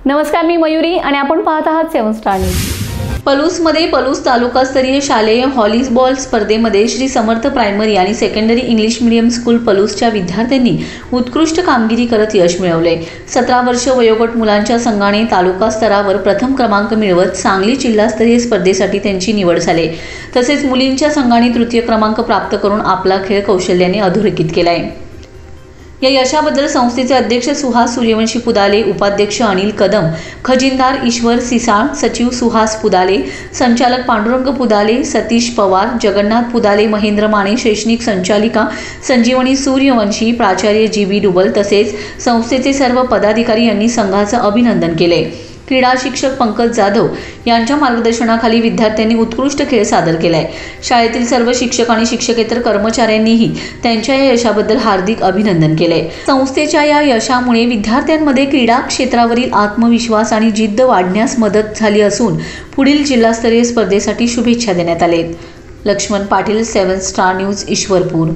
नमस्कार, मी मयुरी आणि आपण पाहत आहात 7 स्टार न्यूज। पलूसमध्ये पलूस तालुकास्तरीय शालेय व्हॉलीबॉल स्पर्धेमध्ये श्री समर्थ प्रायमरी आणि सेकंडरी इंग्लिश मीडियम स्कूल पलूसच्या विद्यार्थ्यांनी उत्कृष्ट कामगिरी करत यश मिळवले। 17 वर्ष वयोगट मुलांच्या संघाने तालुका स्तरावर प्रथम क्रमांक मिळवत सांगली जिल्हास्तरीय स्पर्धेसाठी त्यांची निवड झाली। तसेच मुलींच्या संघाने तृतीय क्रमांक प्राप्त करून आपला खेळ कौशल्याने अधोरेखित केलाय। या यशाबद्दल संस्थेचे अध्यक्ष सुहास सूर्यवंशी पुदाले, उपाध्यक्ष अनिल कदम, खजिनदार ईश्वर सिसाळ, सचिव सुहास पुदाले, संचालक पांडुरंग पुदाले, सतीश पवार, जगन्नाथ पुदाले, महेंद्र माने, शैक्षणिक संचालिका संजीवनी सूर्यवंशी, प्राचार्य जी.बी. डुबल तसेच संस्थेचे सर्व पदाधिकारी यांनी संघाचं अभिनंदन केले। क्रीडा शिक्षक पंकज जाधव यांच्या मार्गदर्शनाखाली विद्यार्थ्यांनी उत्कृष्ट खेळ सादर केलाय। शाळेतील सर्व शिक्षक आणि शिक्षकेतर कर्मचाऱ्यांनीही त्यांच्या या यशाबद्दल हार्दिक अभिनंदन केले। संस्थेच्या या यशामुळे विद्यार्थ्यांमध्ये क्रीडा क्षेत्रावरील आत्मविश्वास आणि जिद्द वाढण्यास मदत झाली असून पुढील जिल्हास्तरीय स्पर्धेसाठी शुभेच्छा देण्यात आल्या। Laxman Patil, 7 star news, Ishwarpur.